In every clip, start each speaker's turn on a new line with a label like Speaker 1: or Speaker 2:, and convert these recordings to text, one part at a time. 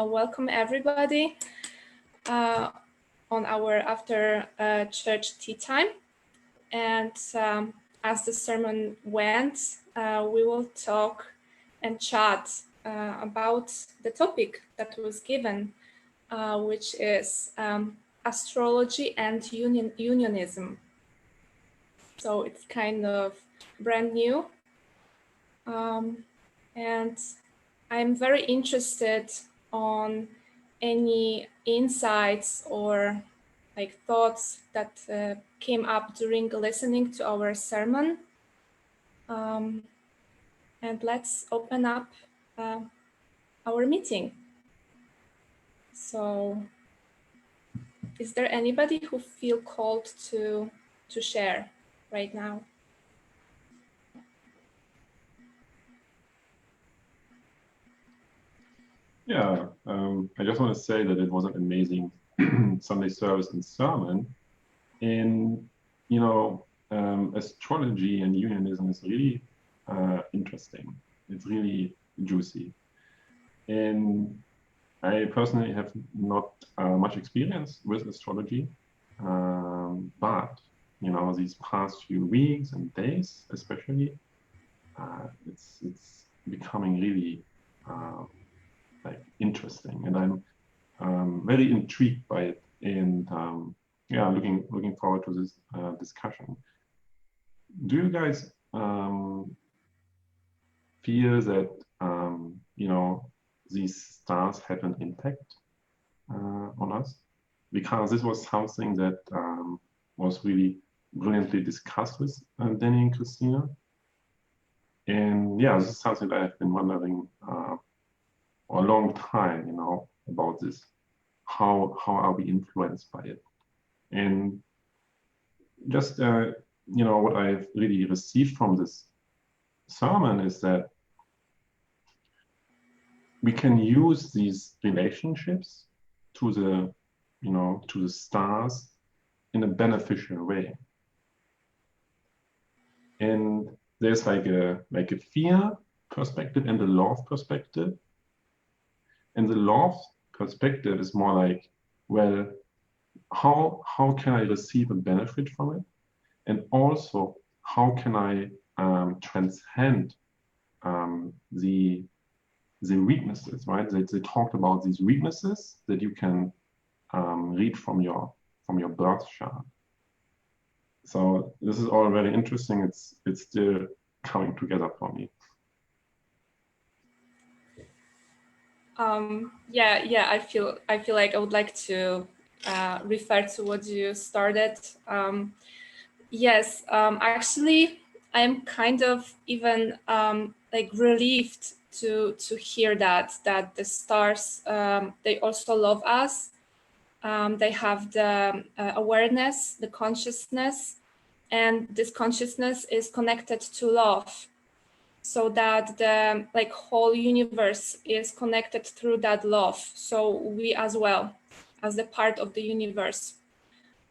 Speaker 1: Welcome everybody on our after church tea time. And as the sermon went, we will talk and chat about the topic that was given, which is astrology and unionism. So it's kind of brand new. And I'm very interested on any insights or like thoughts that came up during listening to our sermon. And let's open up our meeting. So is there anybody who feel called to share right now?
Speaker 2: Yeah, I just want to say that it was an amazing Sunday service and sermon. And, you know, astrology and unionism is really interesting. It's really juicy. And I personally have not much experience with astrology, but, you know, these past few weeks and days, especially, it's becoming really like interesting, and I'm very intrigued by it, and yeah, looking forward to this discussion. Do you guys feel that you know, these stars have an impact on us? Because this was something that was really brilliantly discussed with Danny and Christina, and yeah, this is something that I've been wondering for a long time, you know, about this. How are we influenced by it? And just you know, what I've really received from this sermon is that we can use these relationships to the, you know, to the stars in a beneficial way. And there's like a fear perspective and a love perspective. And the love perspective is more like, well, how can I receive a benefit from it? And also, how can I transcend the weaknesses, right? They talked about these weaknesses that you can read from your birth chart. So this is all very interesting. It's still coming together for me.
Speaker 1: Yeah, I feel like I would like to refer to what you started. Yes, actually, I'm kind of even like relieved to hear that the stars, they also love us. They have the awareness, the consciousness, and this consciousness is connected to love. So that the like whole universe is connected through that love. So we as well, as the part of the universe.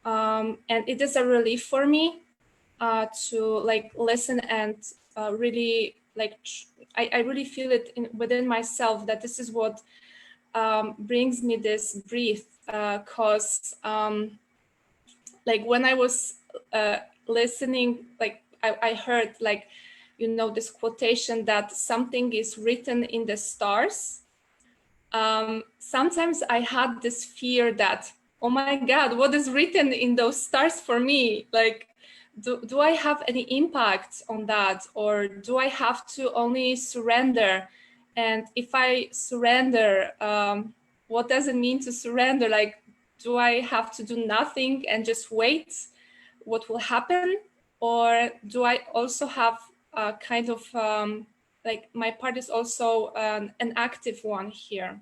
Speaker 1: And it is a relief for me to like listen and really like, I really feel it within myself that this is what brings me this breath. Cause like when I was listening, like I heard like, you know, this quotation that something is written in the stars. Sometimes I had this fear that, oh my God, what is written in those stars for me? Like, do I have any impact on that? Or do I have to only surrender? And if I surrender, what does it mean to surrender? Like, do I have to do nothing and just wait what will happen? Or do I also have kind of like my part is also an active one here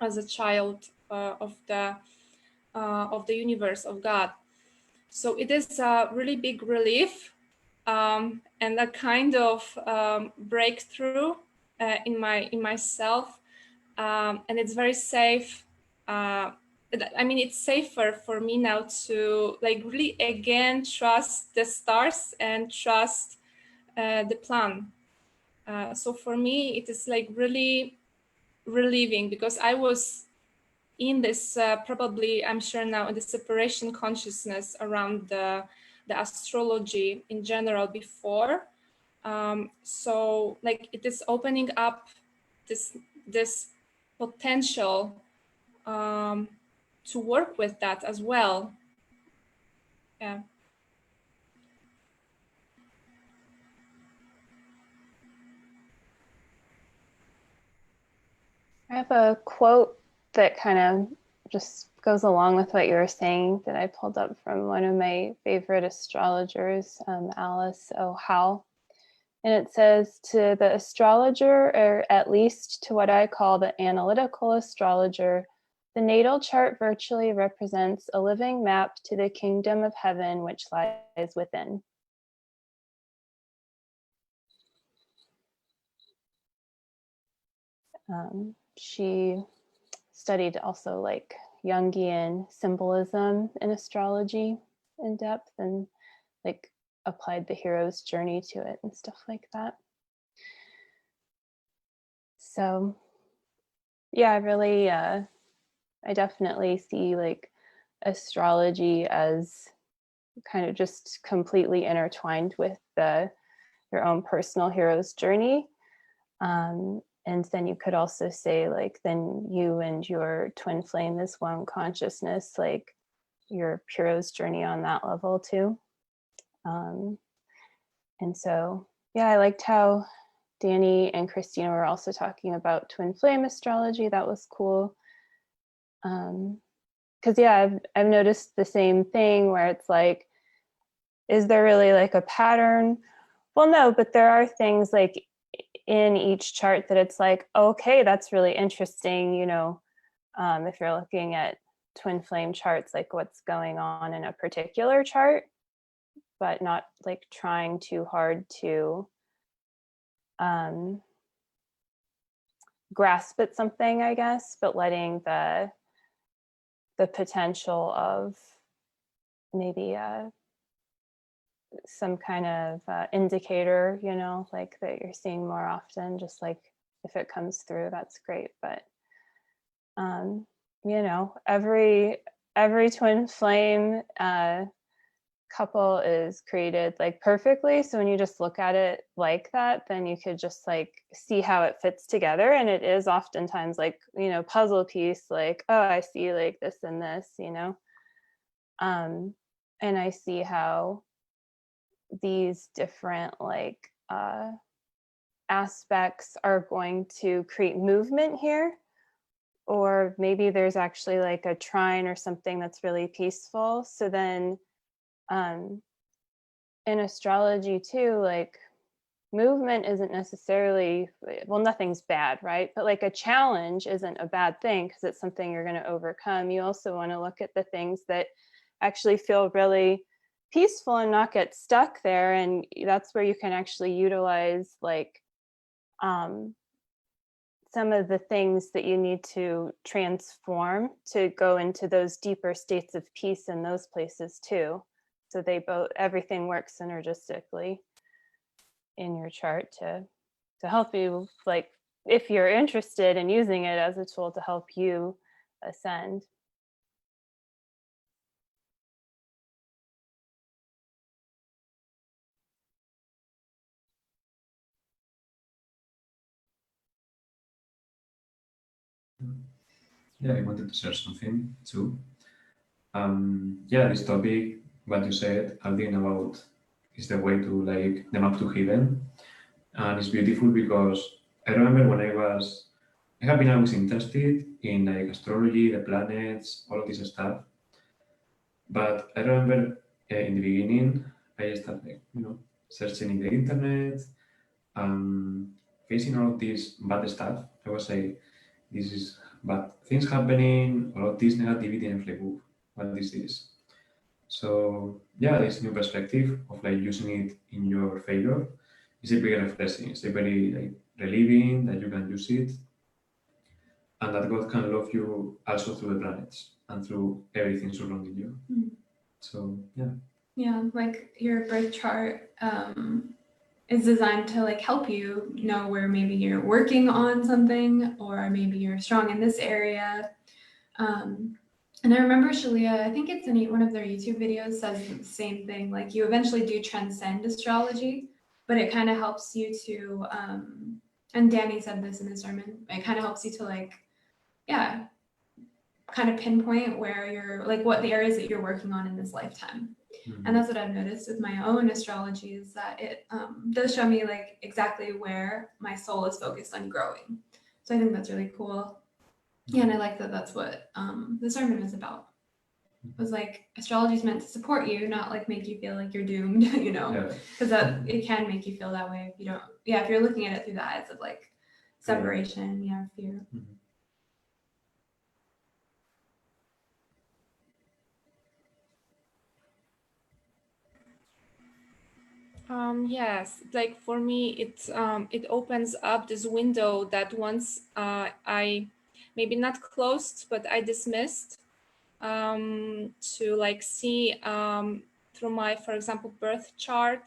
Speaker 1: as a child of the universe, of God. So it is a really big relief and a kind of breakthrough in myself, and it's very safe. I mean, it's safer for me now to like really again trust the stars and trust the plan. So for me, it is like really relieving, because I was in this probably, I'm sure now, in the separation consciousness around the astrology in general before. So like it is opening up this potential to work with that as well. Yeah.
Speaker 3: I have a quote that kind of just goes along with what you were saying that I pulled up from one of my favorite astrologers, Alice O. Howe. And it says, to the astrologer, or at least to what I call the analytical astrologer, the natal chart virtually represents a living map to the kingdom of heaven which lies within. She studied also like Jungian symbolism in astrology in depth, and like applied the hero's journey to it and stuff like that. So yeah, I really, I definitely see like astrology as kind of just completely intertwined with your own personal hero's journey. And then you could also say like, then you and your twin flame is one consciousness, like your hero's journey on that level too. And so, yeah, I liked how Danny and Christina were also talking about twin flame astrology. That was cool. Because yeah, I've noticed the same thing where it's like, is there really like a pattern? Well, no, but there are things like in each chart that it's like, okay, that's really interesting. You know, if you're looking at twin flame charts, like what's going on in a particular chart, but not like trying too hard to grasp at something, I guess, but letting the potential of maybe some kind of indicator, you know, like that you're seeing more often, just like if it comes through, that's great. But you know, every twin flame couple is created like perfectly. So when you just look at it like that, then you could just like see how it fits together. And it is oftentimes like, you know, puzzle piece, like, oh, I see like this and this, you know. And I see how these different like aspects are going to create movement here. Or maybe there's actually like a trine or something that's really peaceful. So then in astrology too, like movement isn't necessarily, well, nothing's bad, right? But like a challenge isn't a bad thing because it's something you're going to overcome. You also want to look at the things that actually feel really peaceful and not get stuck there. And that's where you can actually utilize like some of the things that you need to transform to go into those deeper states of peace in those places too. So they both, everything works synergistically in your chart to help you, like if you're interested in using it as a tool to help you ascend.
Speaker 4: Yeah, I wanted to share something too. Yeah, this topic, what you said, Aldin, about is the way to like the map to heaven. And it's beautiful because I remember when I have been always interested in like astrology, the planets, all of this stuff. But I remember in the beginning, I started like, you know, searching in the internet and facing all of this bad stuff. I was like, this is bad things happening, all of this negativity, and I'm like, "Ooh, what is this?" So yeah, this new perspective of like using it in your favor is a very refreshing. It's a very like relieving that you can use it, and that God can love you also through the planets and through everything surrounding you. So yeah.
Speaker 5: Yeah, like your birth chart is designed to like help you know where maybe you're working on something, or maybe you're strong in this area. And I remember Shaleia, I think it's in one of their YouTube videos, says the same thing. Like you eventually do transcend astrology, but it kind of helps you to, and Danny said this in his sermon, it kind of helps you to like, yeah, kind of pinpoint where you're, like what the areas that you're working on in this lifetime. And that's what I've noticed with my own astrology, is that it does show me like exactly where my soul is focused on growing. So I think that's really cool. Yeah, and I like that that's what the sermon is about. It was like astrology is meant to support you, not like make you feel like you're doomed, you know, because that it can make you feel that way if you don't. Yeah, if you're looking at it through the eyes of like separation, fear.
Speaker 1: Yes, like for me, it opens up this window that once I maybe not closed, but I dismissed, to like see through my, for example, birth chart,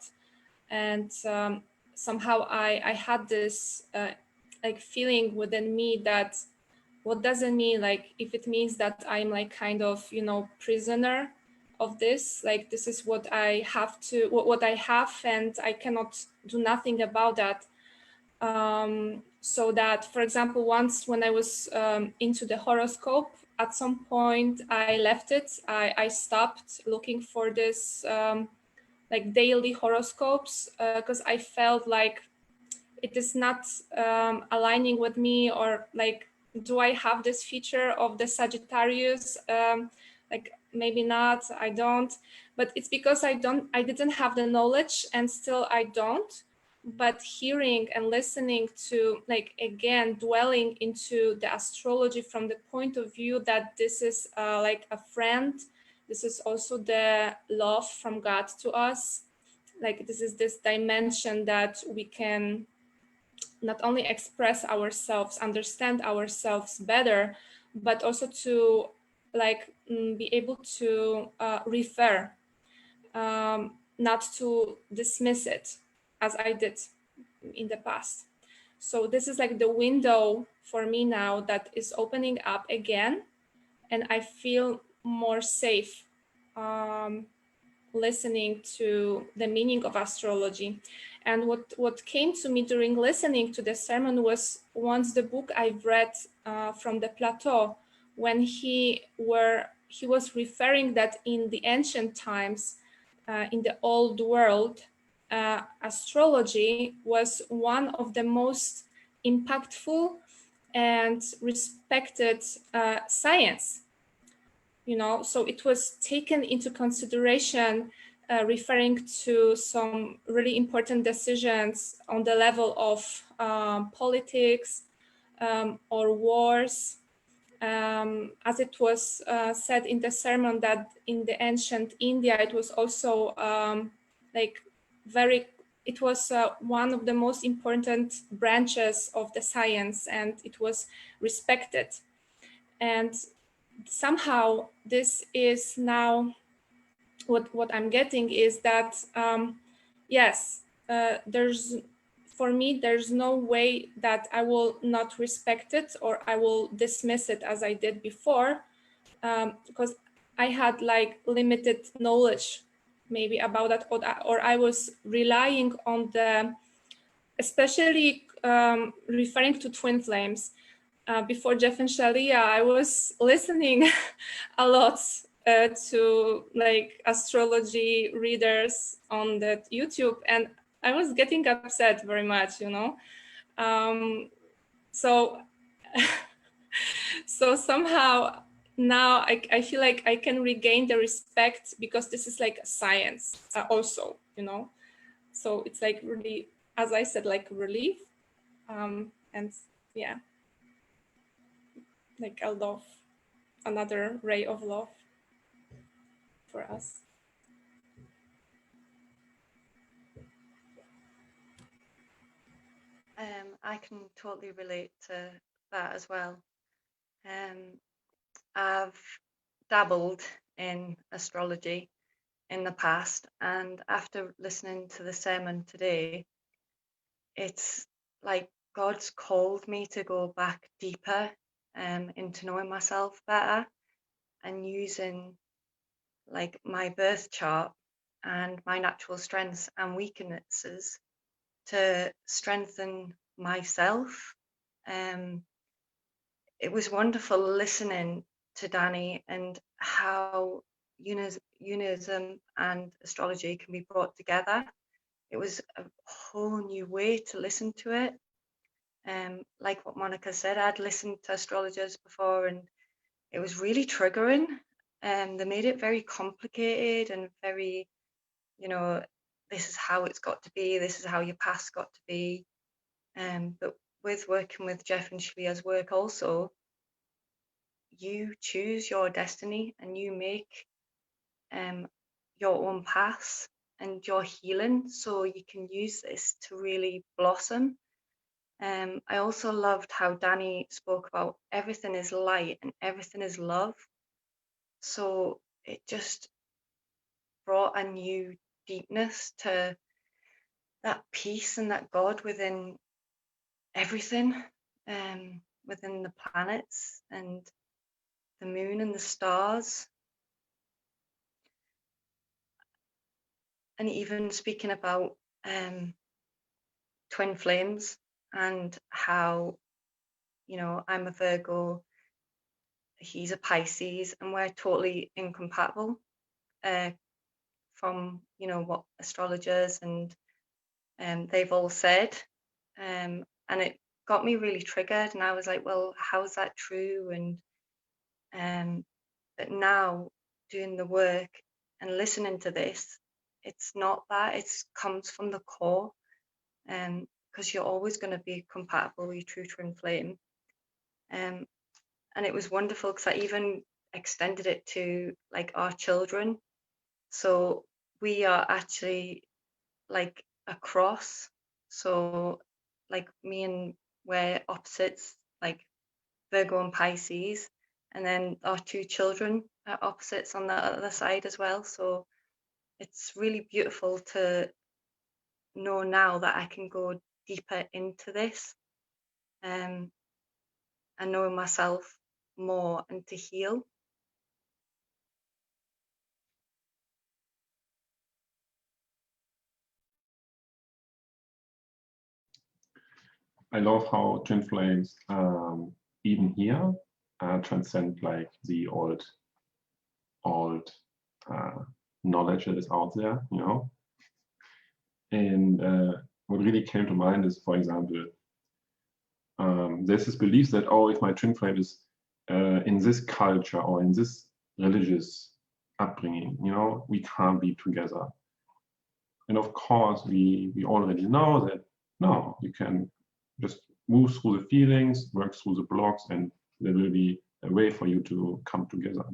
Speaker 1: and somehow I had this like feeling within me that what does it mean, like if it means that I'm like kind of, you know, prisoner of this, like this is what I have to, what I have, and I cannot do nothing about that. So that, for example, once when I was into the horoscope, at some point I left it. I stopped looking for this like daily horoscopes, because I felt like it is not aligning with me, or like, do I have this feature of the Sagittarius? Like maybe not, I don't, but it's because I didn't have the knowledge, and still I don't. But hearing and listening to, like, again, dwelling into the astrology from the point of view that this is like a friend, this is also the love from God to us. Like this is this dimension that we can not only express ourselves, understand ourselves better, but also to like be able to refer, not to dismiss it as I did in the past. So this is like the window for me now that is opening up again, and I feel more safe listening to the meaning of astrology. And what came to me during listening to the sermon was once the book I've read from the Plateau, when he was referring that in the ancient times, in the old world, astrology was one of the most impactful and respected science. You know, so it was taken into consideration, referring to some really important decisions on the level of politics or wars. As it was said in the sermon, that in the ancient India, it was also like it was one of the most important branches of the science, and it was respected. And somehow this is now what I'm getting is that yes, there's, for me, there's no way that I will not respect it or I will dismiss it as I did before, because I had like limited knowledge maybe about that, or I was relying on the, especially referring to twin flames. Before Jeff and Shaleia, I was listening a lot to like astrology readers on that YouTube, and I was getting upset very much, you know. So so somehow now I feel like I can regain the respect, because this is like a science also, you know. So it's like really, as I said, like relief, and yeah, like a love, another ray of love for us.
Speaker 6: I can totally relate to that as well. I've dabbled in astrology in the past, and after listening to the sermon today, it's like God's called me to go back deeper into knowing myself better, and using like my birth chart and my natural strengths and weaknesses to strengthen myself. It was wonderful listening to Danny and how Unionism and astrology can be brought together. It was a whole new way to listen to it. Like what Monica said, I'd listened to astrologers before and it was really triggering. They made it very complicated and very, you know, this is how it's got to be, this is how your past got to be. But with working with Jeff and Shalea's work also, you choose your destiny and you make your own path and your healing, so you can use this to really blossom. I also loved how Danny spoke about everything is light and everything is love. So it just brought a new deepness to that peace and that God within everything, within the planets and the moon and the stars. And even speaking about twin flames and how, you know, I'm a Virgo, he's a Pisces, and we're totally incompatible from, you know, what astrologers and they've all said. And it got me really triggered, and I was like, well, how's that true? And but now doing the work and listening to this, it's not that, it comes from the core, because you're always going to be compatible with your true twin flame. And it was wonderful because I even extended it to like our children. So we are actually like a cross. So like me and we're opposites, like Virgo and Pisces, and then our two children are opposites on the other side as well. So it's really beautiful to know now that I can go deeper into this, and know myself more and to heal.
Speaker 2: I love how twin flames, even here, transcend like the old knowledge that is out there, you know. And what really came to mind is, for example, there's this belief that, oh, if my twin flame is in this culture or in this religious upbringing, you know, we can't be together. And of course, we already know that, no, you can just move through the feelings, work through the blocks, and there will be a way for you to come together.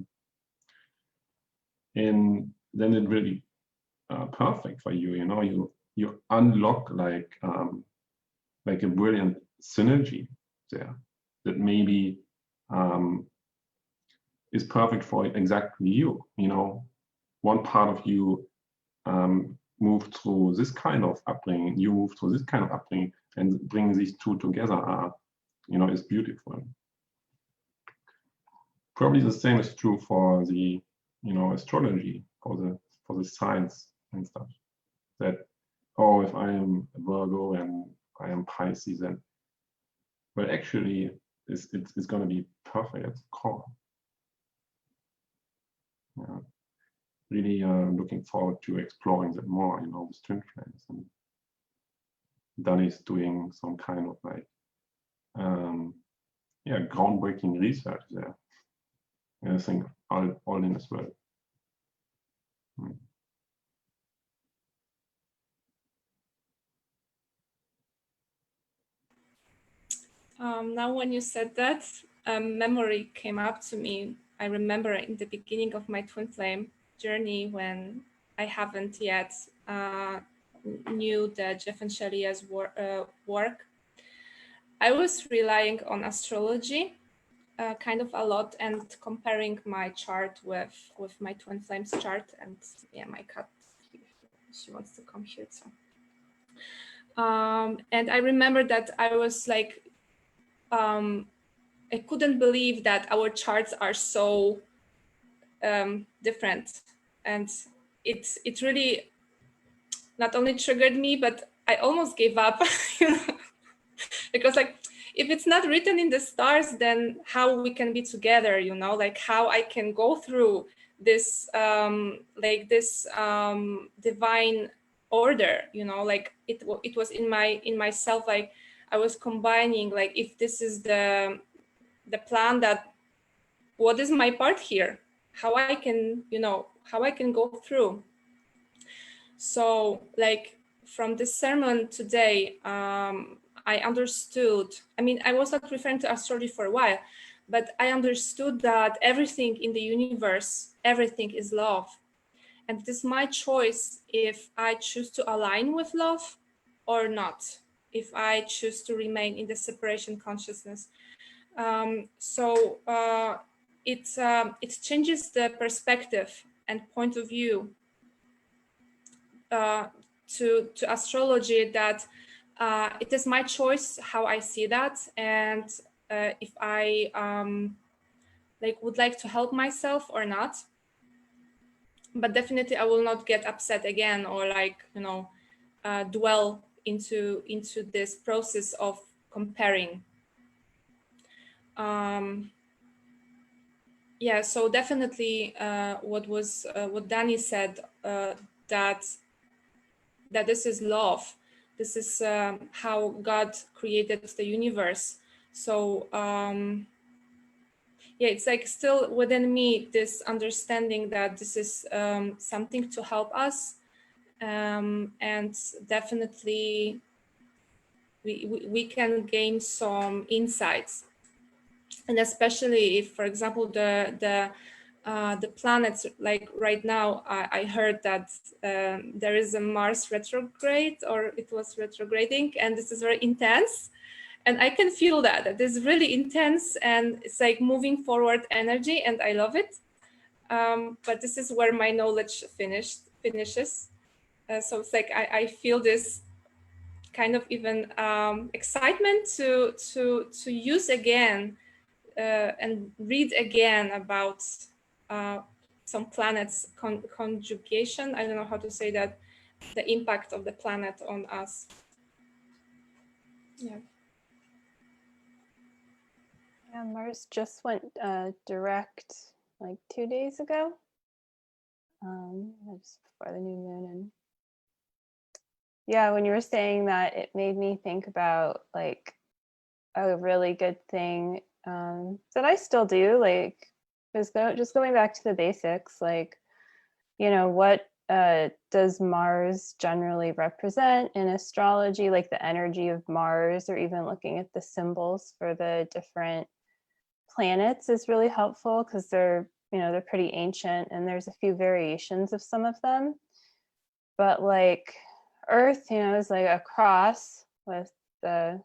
Speaker 2: And then it will be perfect for you, you know, you unlock like a brilliant synergy there that maybe is perfect for exactly you. You know, one part of you moved through this kind of upbringing, you move through this kind of upbringing, and bringing these two together are, you know, is beautiful. Probably the same is true for the, you know, astrology, for the science and stuff. That, oh, if I am a Virgo and I am Pisces, then, well, actually, it's going to be perfect at the core. Yeah. Really looking forward to exploring that more, you know, with twin flames. And Danny's doing some kind of like, yeah, groundbreaking research there. And I think all in as well.
Speaker 1: Now, when you said that, a memory came up to me. I remember in the beginning of my twin flame journey when I haven't yet knew the Jeff and Shaleia's work. I was relying on astrology kind of a lot and comparing my chart with my twin flames chart. And yeah, my cat, she wants to come here. So And I remember that I was like, I couldn't believe that our charts are so different, and it really not only triggered me, but I almost gave up, you know, because like if it's not written in the stars, then how we can be together, you know, like how I can go through this divine order, you know, like it was in myself, like I was combining, like if this is the plan, that what is my part here, how I can, you know, how I can go through. So like from this sermon today, I understood, I mean, I was not referring to astrology for a while, but I understood that everything in the universe, everything is love. And it is my choice if I choose to align with love or not, if I choose to remain in the separation consciousness. It changes the perspective and point of view to astrology, that it is my choice how I see that, and if I would like to help myself or not. But definitely I will not get upset again, or dwell into this process of comparing. Yeah, so definitely what Danny said, that this is love. This is how God created the universe. So yeah, it's like still within me, this understanding that this is something to help us, and definitely we can gain some insights. And especially if, for example, the planets, like right now, I heard that there is a Mars retrograde, or it was retrograding, and this is very intense. And I can feel that it is really intense, and it's like moving forward energy, and I love it. But this is where my knowledge finishes. So it's like I feel this kind of even excitement to use again and read again about some planets conjugation. I don't know how to say that, the impact of the planet on us. Yeah.
Speaker 3: Yeah, Mars just went direct like 2 days ago, just before the new moon. And yeah, when you were saying that, it made me think about like a really good thing that I still do, like just going back to the basics, like, you know, what does Mars generally represent in astrology, like the energy of Mars, or even looking at the symbols for the different planets is really helpful, because they're pretty ancient, and there's a few variations of some of them. But like Earth, is like a cross with the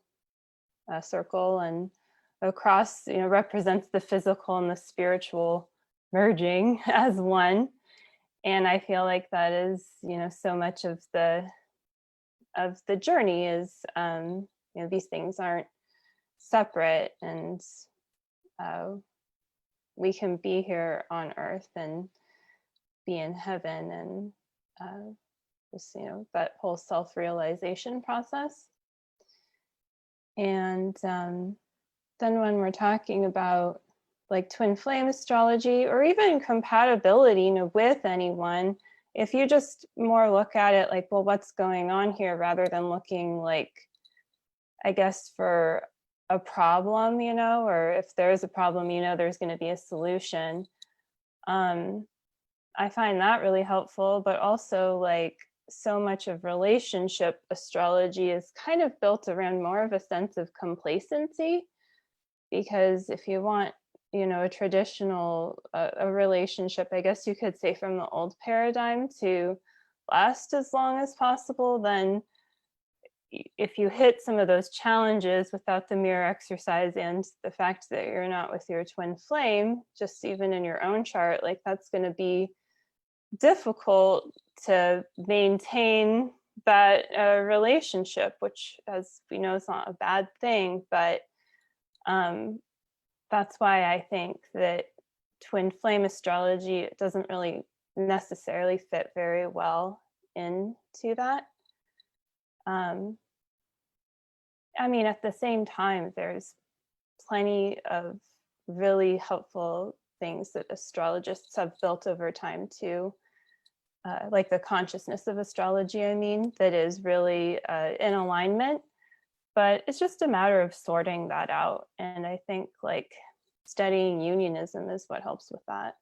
Speaker 3: circle, and a cross, represents the physical and the spiritual merging as one. And I feel like that is, so much of the journey is, these things aren't separate, and we can be here on Earth and be in heaven, and just, that whole self-realization process. And then when we're talking about like twin flame astrology, or even compatibility, with anyone, if you just more look at it like, well, what's going on here, rather than looking like, I guess, for a problem, or if there's a problem, there's going to be a solution. I find that really helpful. But also, like, so much of relationship astrology is kind of built around more of a sense of complacency, because if you want, a traditional a relationship, I guess you could say, from the old paradigm to last as long as possible, then if you hit some of those challenges without the mirror exercise and the fact that you're not with your twin flame, just even in your own chart, like, that's going to be difficult to maintain that relationship, which, as we know, is not a bad thing, but that's why I think that twin flame astrology doesn't really necessarily fit very well into that. I mean, at the same time, there's plenty of really helpful things that astrologists have built over time too, like the consciousness of astrology, I mean, that is really in alignment, but it's just a matter of sorting that out. And I think like studying unionism is what helps with that.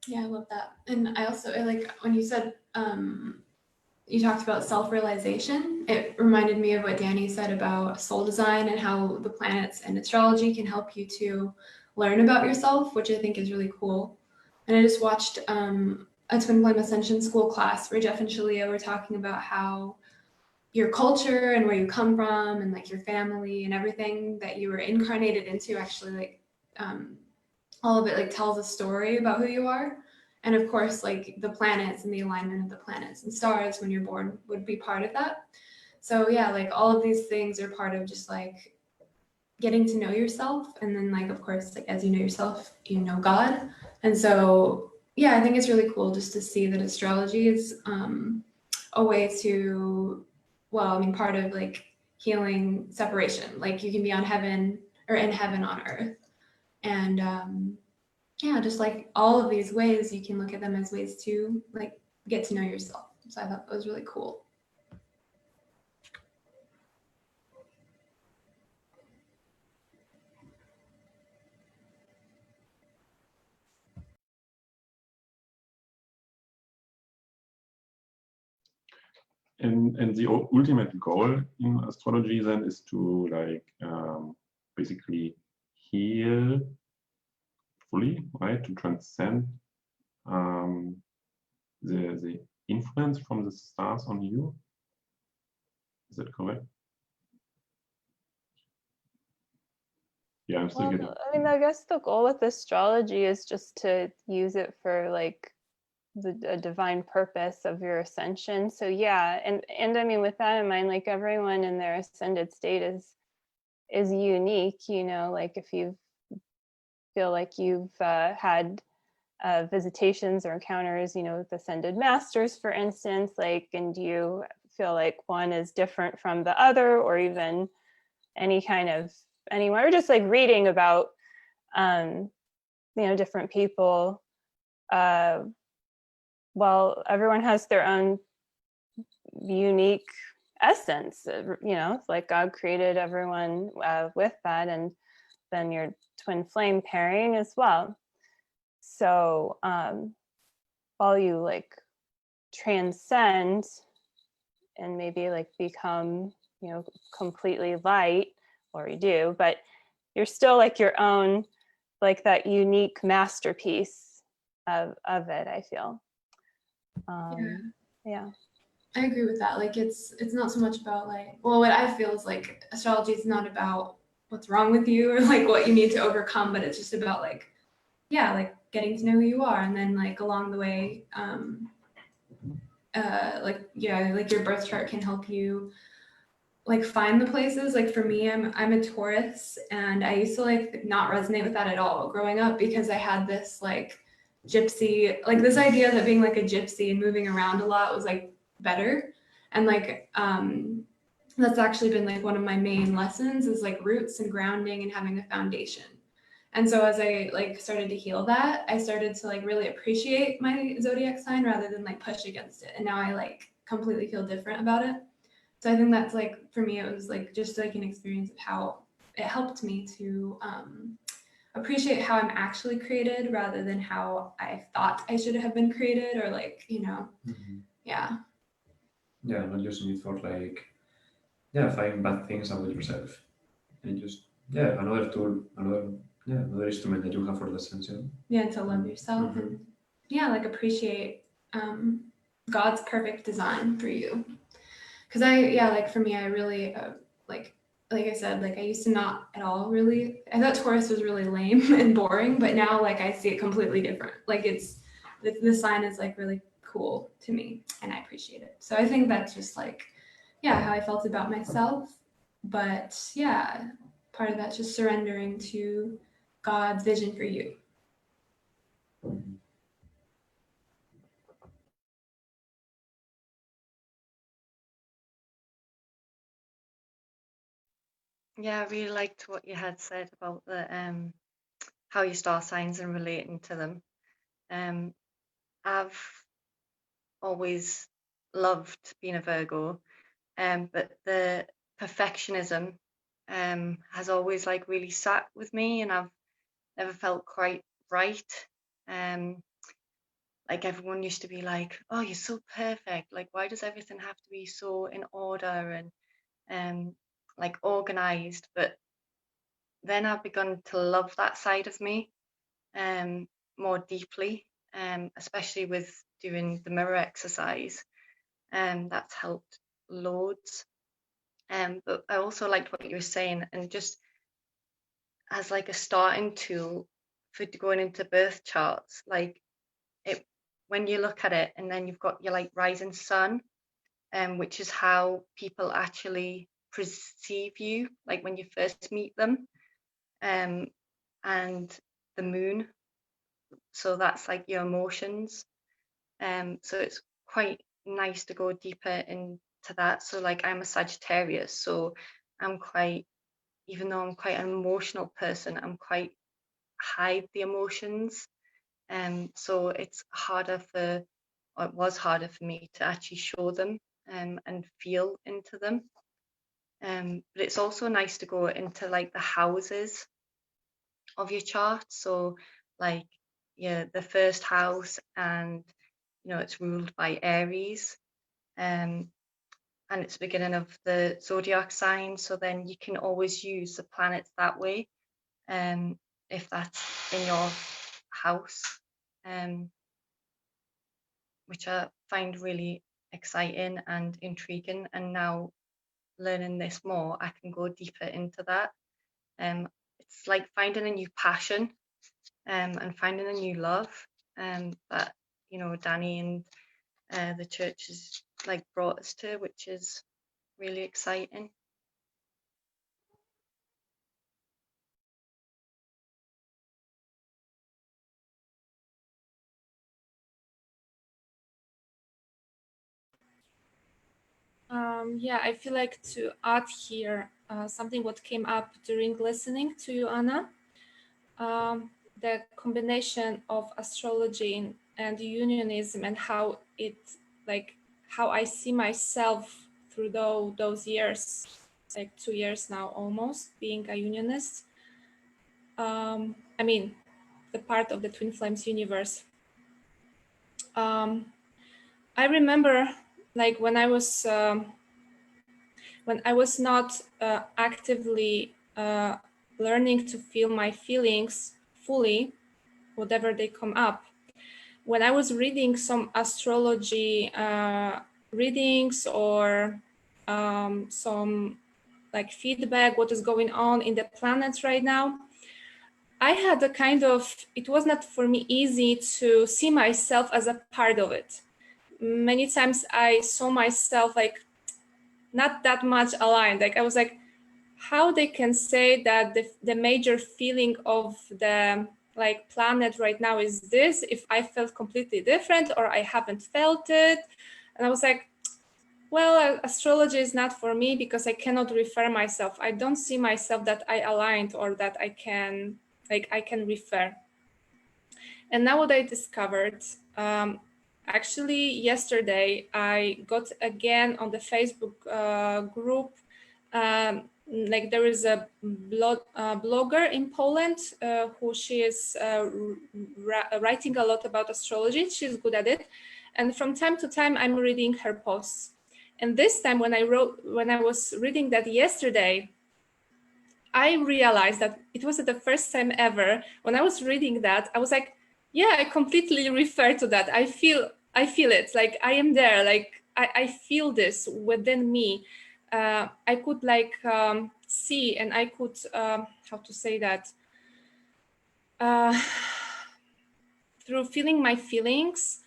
Speaker 5: Yeah, I love that. And I also like when you said you talked about self-realization, it reminded me of what Danny said about soul design and how the planets and astrology can help you to learn about yourself, which I think is really cool. And I just watched a Twin Flame Ascension school class where Jeff and Shaleia were talking about how your culture and where you come from and like your family and everything that you were incarnated into actually like all of it like tells a story about who you are. And of course, like the planets and the alignment of the planets and stars when you're born would be part of that. So yeah, like all of these things are part of just like getting to know yourself. And then like, of course, like as you know yourself, you know God. And so, yeah, I think it's really cool just to see that astrology is a way to, well, I mean, part of like healing separation. Like you can be on heaven or in heaven on earth. And yeah, just like all of these ways, you can look at them as ways to like get to know yourself. So I thought that was really cool.
Speaker 2: And the ultimate goal in astrology then is to like basically heal fully, right? To transcend the influence from the stars on you. Is that correct? Yeah, I'm still getting.
Speaker 3: I mean, I guess the goal with astrology is just to use it for like a divine purpose of your ascension. So yeah, and I mean, with that in mind, like everyone in their ascended state is unique, you know, like if you feel like you've had visitations or encounters, you know, with ascended masters, for instance, like, and you feel like one is different from the other, or even any kind of anyone, or just like reading about, you know, different people. Well, everyone has their own unique essence, you know, like God created everyone with that, and then your twin flame pairing as well. So while you like transcend and maybe like become, you know, completely light, or you do, but you're still like your own, like that unique masterpiece of it, I feel. Yeah.
Speaker 5: I agree with that. Like it's not so much about like, well, what I feel is like astrology is not about what's wrong with you or like what you need to overcome, but it's just about like, yeah, like getting to know who you are. And then like along the way, like, yeah, like your birth chart can help you like find the places. Like for me, I'm a Taurus, and I used to like not resonate with that at all growing up because I had this like gypsy, like this idea that being like a gypsy and moving around a lot was like better. And like that's actually been like one of my main lessons is like roots and grounding and having a foundation. And so as I like started to heal that, I started to like really appreciate my zodiac sign rather than like push against it. And now I like completely feel different about it. So I think that's like, for me, it was like just like an experience of how it helped me to appreciate how I'm actually created rather than how I thought I should have been created, or like, you know, yeah.
Speaker 4: Yeah, not using it for like, yeah, finding bad things about yourself. And just, yeah, another tool, another instrument that you have for the ascension.
Speaker 5: Yeah, to love yourself and yeah, like appreciate God's perfect design for you. Because like for me, I really like like I said, like I used to not at all really, I thought Taurus was really lame and boring, but now like I see it completely different. Like it's, the sign is like really cool to me and I appreciate it. So I think that's just like, yeah, how I felt about myself. But yeah, part of that's just surrendering to God's vision for you.
Speaker 6: Yeah, I really liked what you had said about the how your star signs and relating to them. I've always loved being a Virgo, but the perfectionism has always like really sat with me, and I've never felt quite right. Um, like everyone used to be like, "Oh, you're so perfect. Like, why does everything have to be so in order and like organized?" But then I've begun to love that side of me more deeply, especially with doing the mirror exercise. That's helped loads. But I also liked what you were saying, and just as like a starting tool for going into birth charts, like it when you look at it, and then you've got your like rising sun, which is how people actually perceive you, like when you first meet them, and the moon. So that's like your emotions. So it's quite nice to go deeper into that. So like I'm a Sagittarius, so I'm quite, even though I'm quite an emotional person, I'm quite hide the emotions. So it's harder for, or it was harder for me to actually show them and feel into them. But it's also nice to go into like the houses of your chart. So like, yeah, the first house, and it's ruled by Aries, and it's the beginning of the zodiac sign. So then you can always use the planets that way, if that's in your house, which I find really exciting and intriguing. And now learning this more, I can go deeper into that. It's like finding a new passion, and finding a new love, that Danny and the church has like brought us to, which is really exciting.
Speaker 1: Yeah, I feel like to add here something what came up during listening to you, Anna. The combination of astrology and unionism, and how I see myself through those years, like 2 years now almost, being a unionist. I mean, the part of the Twin Flames universe. I remember like when I was not actively learning to feel my feelings fully, whatever they come up. When I was reading some astrology readings, or some like feedback, what is going on in the planets right now, I had a kind of, it was not for me easy to see myself as a part of it. Many times I saw myself like not that much aligned. Like I was like, how they can say that the major feeling of the like planet right now is this, if I felt completely different or I haven't felt it. And I was like, well, astrology is not for me because I cannot refer myself. I don't see myself that I aligned or that I can refer. And now what I discovered, actually yesterday I got again on the Facebook group, like there is a blogger in Poland who she is writing a lot about astrology. She's good at it. And from time to time I'm reading her posts. And this time when I was reading that yesterday, I realized that it was the first time ever when I was reading that, I was like, yeah, I completely refer to that. I feel it, like I am there, like I feel this within me. I could like see, and I could how to say that, through feeling my feelings.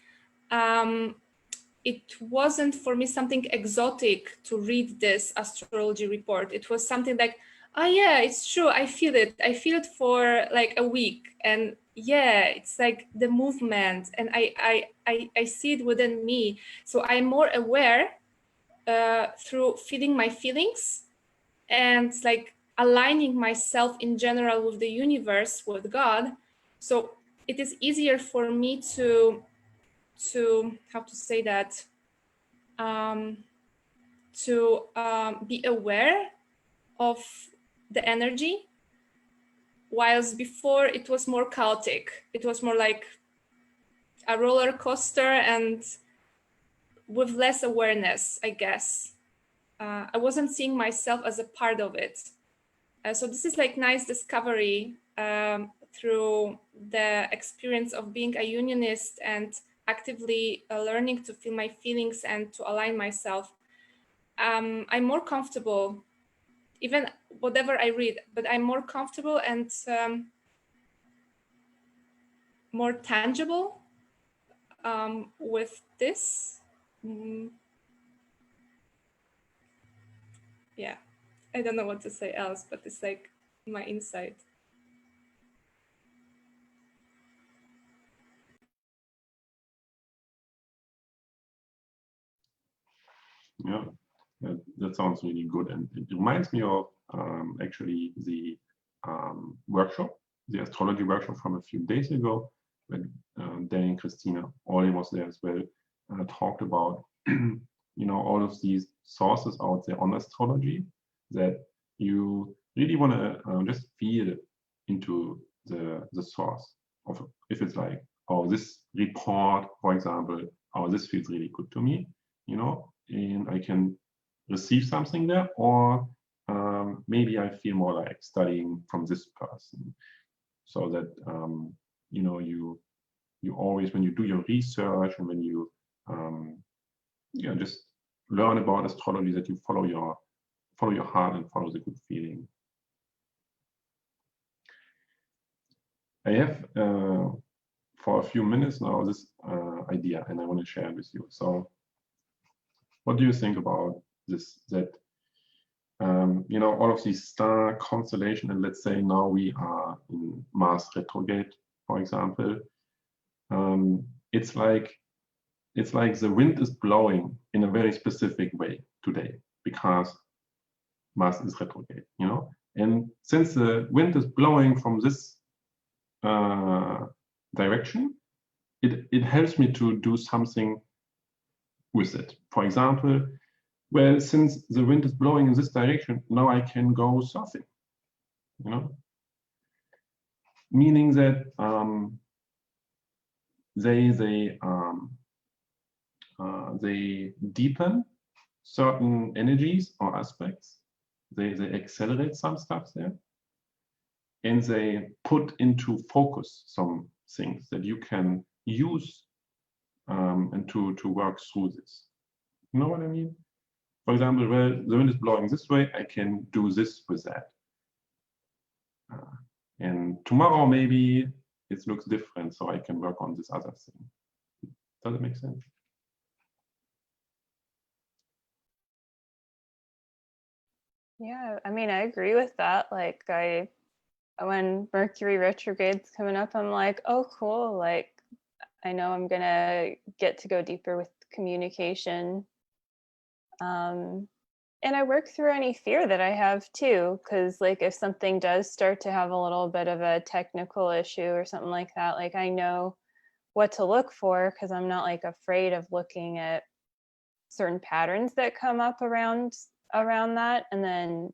Speaker 1: It wasn't for me something exotic to read this astrology report. It was something like, oh yeah, it's true, I feel it. I feel it for like a week, and yeah, it's like the movement, and I see it within me. So I'm more aware through feeling my feelings, and like aligning myself in general with the universe, with God. So it is easier for me to how to say that, to be aware of the energy, whilst before it was more chaotic. It was more like a roller coaster and with less awareness, I guess. I wasn't seeing myself as a part of it. So this is like nice discovery through the experience of being a unionist and actively learning to feel my feelings and to align myself. I'm more comfortable, even whatever I read, but I'm more comfortable and more tangible with this. Yeah, I don't know what to say else, but it's like my insight.
Speaker 2: Yeah, that sounds really good. And it reminds me of actually the workshop, the astrology workshop from a few days ago, when Danny and Christina, Ollie was there as well, talked about, all of these sources out there on astrology that you really want to just feel into the source of, if it's like, oh, this report, for example, oh, this feels really good to me, and I can receive something there, or maybe I feel more like studying from this person, so that you always, when you do your research and when you just learn about astrology, that you follow your heart and follow the good feeling. I have for a few minutes now this idea, and I want to share it with you. So what do you think about this, that all of these star constellation, and let's say now we are in Mars retrograde, for example, it's like the wind is blowing in a very specific way today because Mars is retrograde, and since the wind is blowing from this direction, it helps me to do something with it. For example, well, since the wind is blowing in this direction, now I can go surfing, meaning that they deepen certain energies or aspects. They accelerate some stuff there, and they put into focus some things that you can use and to work through this. You know what I mean? For example, well, the wind is blowing this way, I can do this with that. And tomorrow maybe it looks different, so I can work on this other thing. Does it make sense?
Speaker 3: Yeah, I mean, I agree with that. Like, when Mercury retrograde's coming up, I'm like, oh, cool. Like, I know I'm gonna get to go deeper with communication. And I work through any fear that I have too, because like if something does start to have a little bit of a technical issue or something like that, like I know what to look for, because I'm not like afraid of looking at certain patterns that come up around that, and then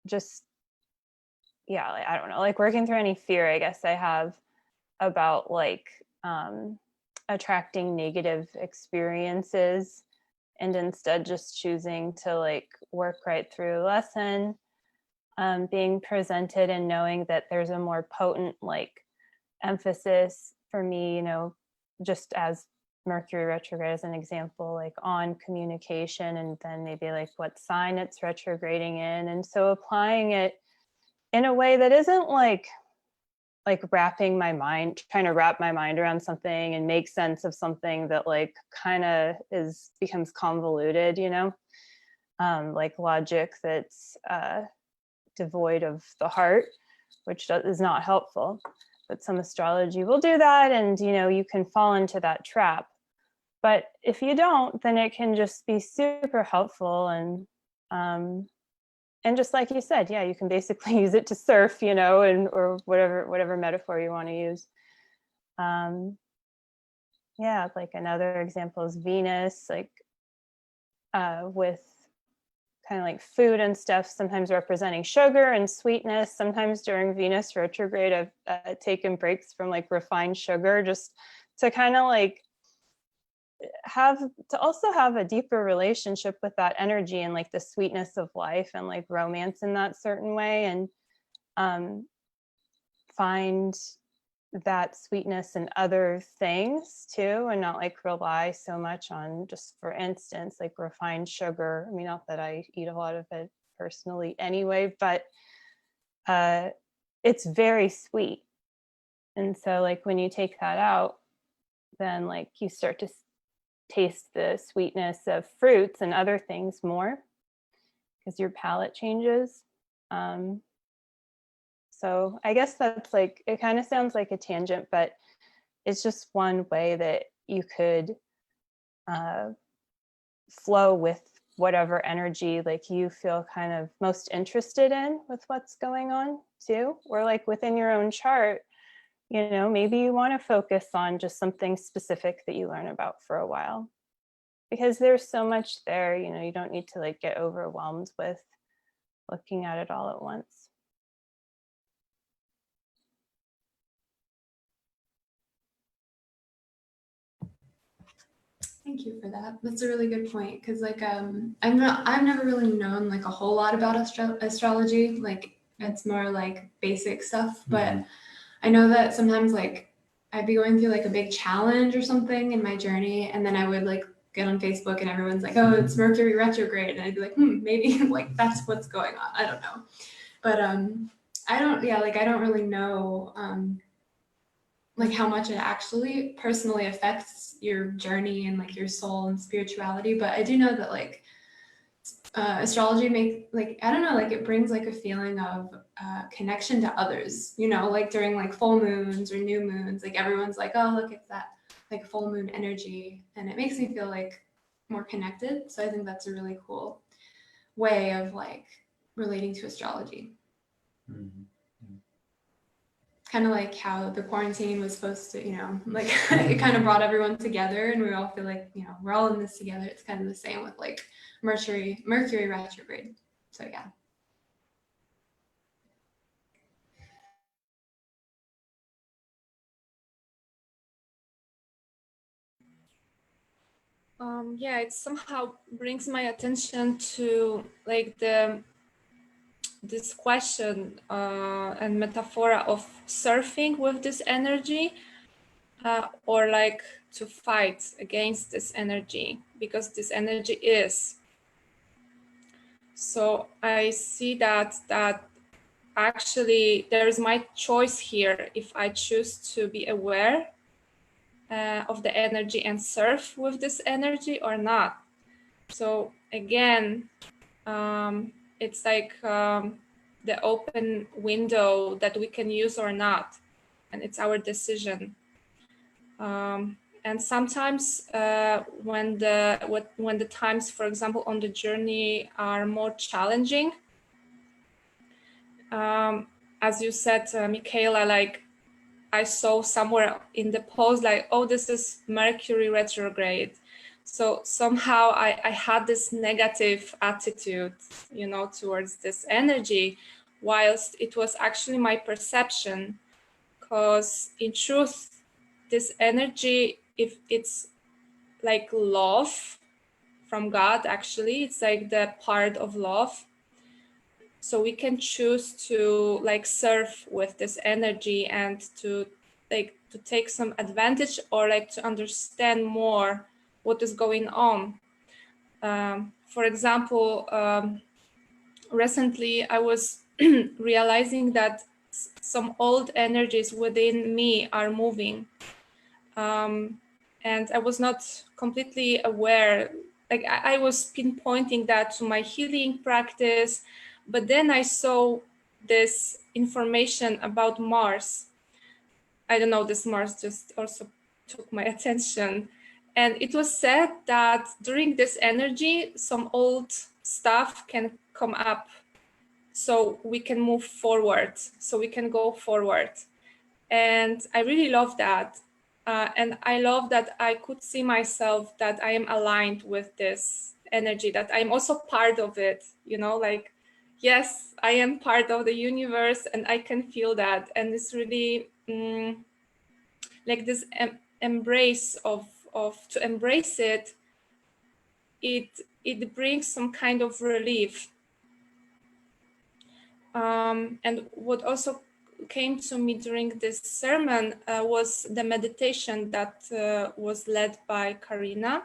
Speaker 3: just like, I don't know, like working through any fear I guess I have about like attracting negative experiences, and instead just choosing to like work right through the lesson, being presented and knowing that there's a more potent like emphasis for me, just as Mercury retrograde as an example, like on communication, and then maybe like what sign it's retrograding in. And so applying it in a way that isn't like wrapping my mind, trying to wrap my mind around something and make sense of something that like kind of becomes convoluted, you know, like logic that's devoid of the heart, which is not helpful. But some astrology will do that, and you know, you can fall into that trap. But if you don't, then it can just be super helpful, and just like you said, yeah, you can basically use it to surf, you know, and or whatever metaphor you want to use. Yeah, like another example is Venus, like with kind of like food and stuff, sometimes representing sugar and sweetness. Sometimes during Venus retrograde, I've taken breaks from like refined sugar just to kind of like also have a deeper relationship with that energy and like the sweetness of life and like romance in that certain way, and find that sweetness in other things too, and not like rely so much on, just for instance, like refined sugar. I mean, not that I eat a lot of it personally anyway, but it's very sweet. And so like when you take that out, then like you start to taste the sweetness of fruits and other things more, because your palate changes. So I guess that's like, it kind of sounds like a tangent, but it's just one way that you could flow with whatever energy like you feel kind of most interested in with what's going on too. Or like within your own chart, you know, maybe you want to focus on just something specific that you learn about for a while, because there's so much there, you know, you don't need to like get overwhelmed with looking at it all at once.
Speaker 5: Thank you for that. That's a really good point, because like I've never really known like a whole lot about astrology. Like it's more like basic stuff, but I know that sometimes like I'd be going through like a big challenge or something in my journey, and then I would like get on Facebook and everyone's like, oh, it's Mercury retrograde, and I'd be like, maybe like that's what's going on. I don't know, but I don't really know like how much it actually personally affects your journey and like your soul and spirituality. But I do know that like astrology makes like, I don't know, like it brings like a feeling of connection to others, you know, like during like full moons or new moons, like everyone's like, oh, look, it's that like full moon energy, and it makes me feel like more connected. So I think that's a really cool way of like relating to astrology. Kind of like how the quarantine was supposed to, you know, like it kind of brought everyone together, and we all feel like, you know, we're all in this together. It's kind of the same with like Mercury retrograde. So yeah.
Speaker 1: Yeah, it somehow brings my attention to like this question and metaphor of surfing with this energy, or like to fight against this energy, because this energy is. So I see that actually there is my choice here if I choose to be aware of the energy and surf with this energy or not. So again, it's like the open window that we can use or not, and it's our decision. And sometimes when the times, for example, on the journey are more challenging, as you said, Michaela, like I saw somewhere in the post, like, oh, this is Mercury retrograde. So somehow I had this negative attitude, you know, towards this energy, whilst it was actually my perception. Because in truth, this energy, if it's like love from God, actually, it's like the part of love. So we can choose to like surf with this energy and to take some advantage or like to understand more what is going on. For example, recently I was realizing that some old energies within me are moving. And I was not completely aware. Like I was pinpointing that to my healing practice, but then I saw this information about Mars. I don't know, this Mars just also took my attention. And it was said that during this energy, some old stuff can come up so we can move forward, so we can go forward. And I really love that. And I love that I could see myself that I am aligned with this energy, that I'm also part of it, you know, like, yes, I am part of the universe and I can feel that. And it's really like this embrace of to embrace it, it brings some kind of relief. And what also came to me during this sermon was the meditation that was led by Karina,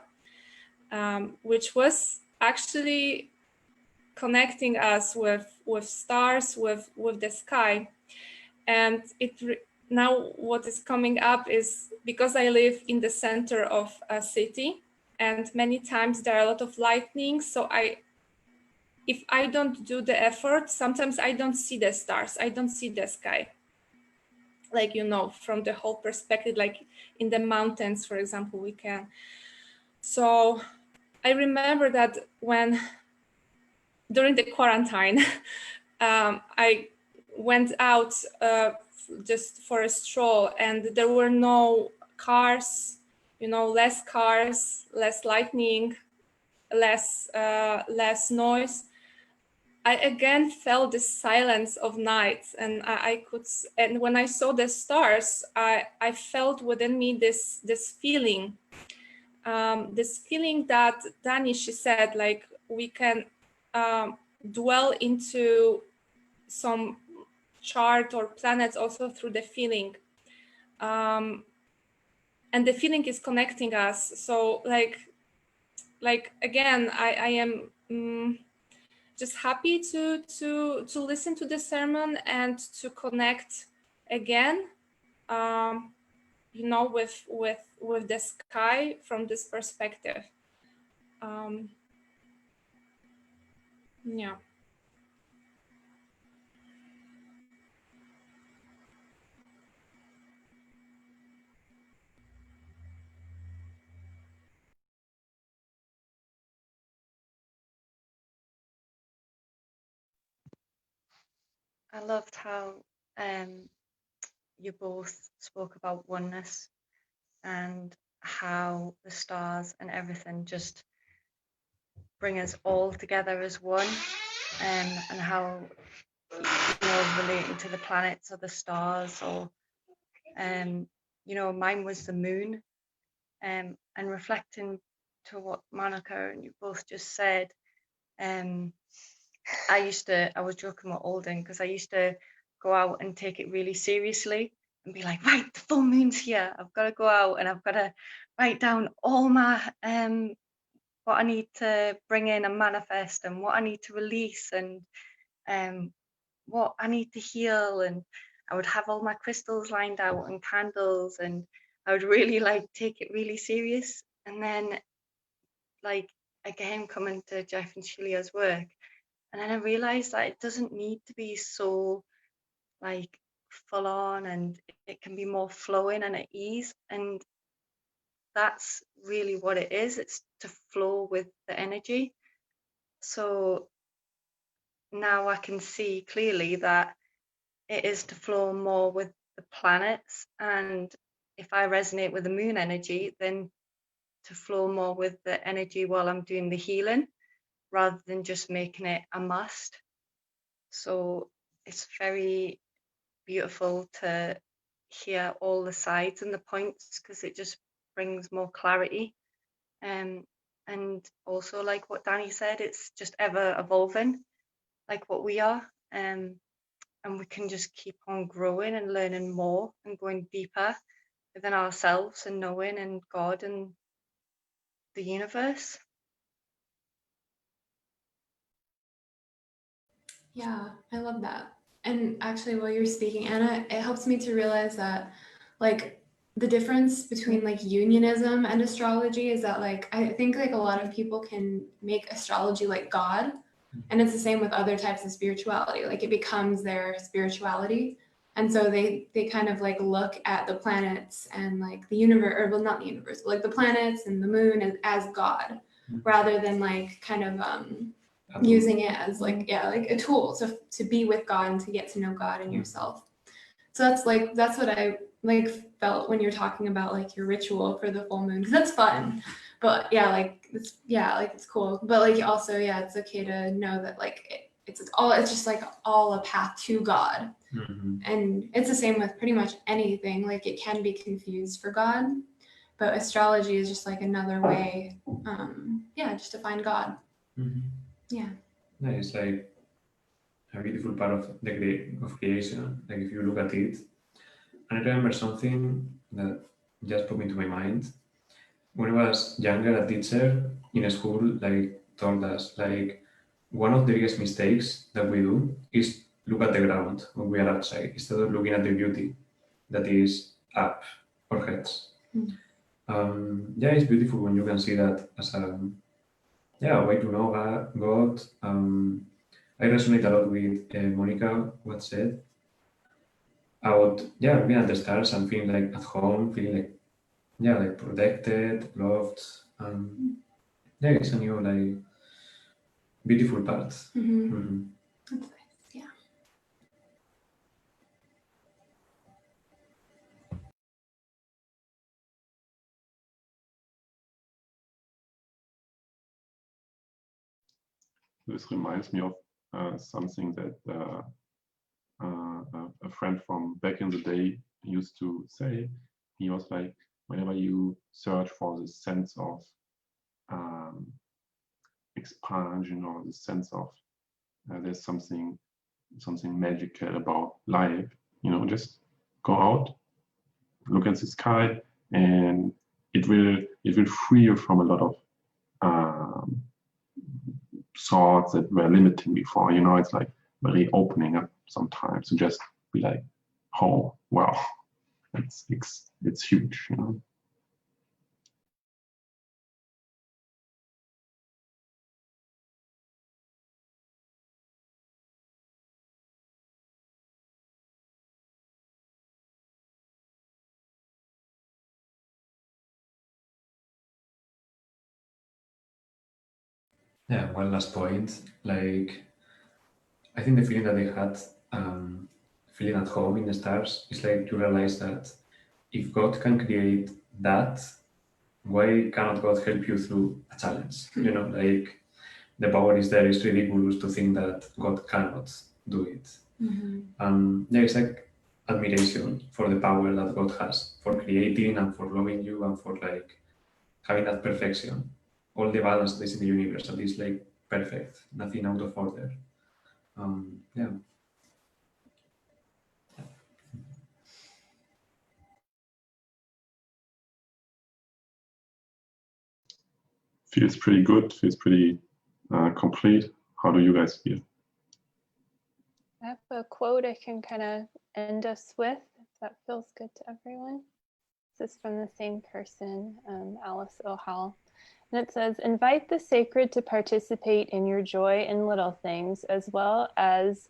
Speaker 1: which was actually connecting us with stars, with the sky. And now what is coming up is, because I live in the center of a city, and many times there are a lot of lightning, so if I don't do the effort, sometimes I don't see the stars, I don't see the sky. Like, you know, from the whole perspective, like in the mountains, for example, we can. So I remember that when, during the quarantine, I went out just for a stroll, and there were no cars, you know, less cars, less lightning, less noise. I again felt the silence of night, and I could, and when I saw the stars, I felt within me this feeling that Dani, she said, like, we can dwell into some chart or planets also through the feeling, and the feeling is connecting us. So like again, I am just happy to listen to the sermon and to connect again, you know, with the sky from this perspective. Yeah.
Speaker 6: I loved how you both spoke about oneness and how the stars and everything just bring us all together as one, and how, you know, relating to the planets or the stars, or you know, mine was the moon, and reflecting to what Monica and you both just said. I was joking with Alden, because I used to go out and take it really seriously and be like, right, the full moon's here, I've got to go out and I've got to write down all my what I need to bring in and manifest, and what I need to release, and what I need to heal. And I would have all my crystals lined out and candles, and I would really like take it really serious. And then, like, again, coming to Jeff and Shalia's work, and then I realized that it doesn't need to be so like full on, and it can be more flowing and at ease. And that's really what it is. It's to flow with the energy. So now I can see clearly that it is to flow more with the planets. And if I resonate with the moon energy, then to flow more with the energy while I'm doing the healing, rather than just making it a must. So it's very beautiful to hear all the sides and the points, because it just brings more clarity. And also, like what Dani said, it's just ever evolving, like what we are. And we can just keep on growing and learning more and going deeper. within ourselves and knowing and God and the universe.
Speaker 5: Yeah, I love that. And actually, while you're speaking, Anna, it helps me to realize that, like, the difference between like unionism and astrology is that, like, I think like a lot of people can make astrology like God, and it's the same with other types of spirituality. Like, it becomes their spirituality, and so they kind of like look at the planets and like the universe, or well, not the universe, but like the planets and the moon as God, rather than like kind of using it as like like a tool to be with God and to get to know God and yourself. So that's what I like felt when you're talking about like your ritual for the full moon, because that's fun. But it's cool. But like also it's okay to know that like it's just like all a path to God. And it's the same with pretty much anything. Like it can be confused for God, but astrology is just like another way just to find God. Yeah.
Speaker 4: Yeah, it's like a beautiful part of of creation. Like if you look at it, and I remember something that just put into my mind. When I was younger, a teacher in a school like told us like one of the biggest mistakes that we do is look at the ground when we are outside instead of looking at the beauty that is up our heads. It's beautiful when you can see that as a way to know God. I resonate a lot with Monica what said about looking at the stars and feeling like at home, feeling like like protected, loved. It's a new like beautiful part.
Speaker 5: That's nice. Yeah.
Speaker 2: This reminds me of something that a friend from back in the day used to say. He was like, whenever you search for the sense of expansion or the sense of there's something magical about life, just go out, look at the sky, and it will free you from a lot of thoughts that were limiting before. It's like very opening up sometimes to just be like, oh wow, it's huge.
Speaker 4: Yeah, one last point. Like, I think the feeling that I had, feeling at home in the stars, is like you realize that if God can create that, why cannot God help you through a challenge? Like the power is there. It's ridiculous to think that God cannot do it. There is like admiration for the power that God has for creating and for loving you and for like having that perfection. All the balance that is in the universe that is like perfect, nothing out of order. Yeah.
Speaker 2: Feels pretty good, feels pretty complete. How do you guys feel?
Speaker 3: I have a quote I can kind of end us with, if that feels good to everyone. This is from the same person, Alice O'Hall. And it says, invite the sacred to participate in your joy in little things, as well as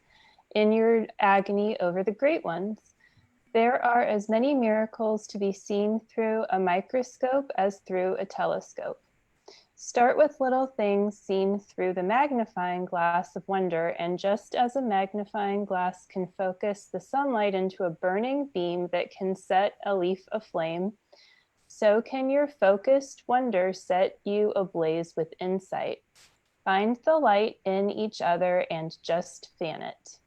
Speaker 3: in your agony over the great ones. There are as many miracles to be seen through a microscope as through a telescope. Start with little things seen through the magnifying glass of wonder, and just as a magnifying glass can focus the sunlight into a burning beam that can set a leaf aflame, so can your focused wonder set you ablaze with insight. Find the light in each other and just fan it.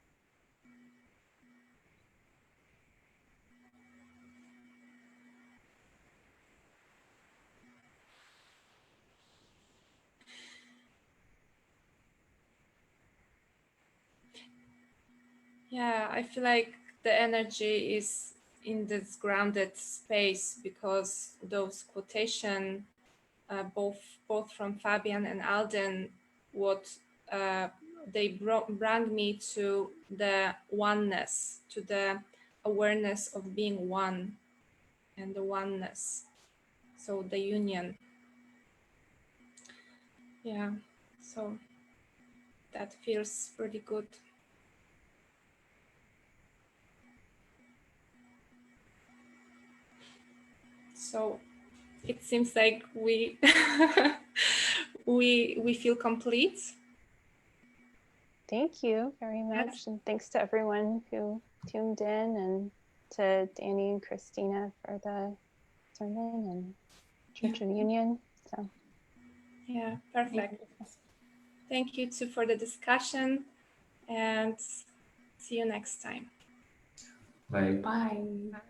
Speaker 1: Yeah, I feel like the energy is in this grounded space, because those quotation, both from Fabian and Alden, what they bring me to the oneness, to the awareness of being one and the oneness. So the union. Yeah, so that feels pretty good. So it seems like we we feel complete.
Speaker 3: Thank you very much. And thanks to everyone who tuned in, and to Danny and Christina for the sermon and Church of Union. So
Speaker 1: yeah, perfect. Thank you too for the discussion, and see you next time.
Speaker 4: Bye.
Speaker 5: Bye.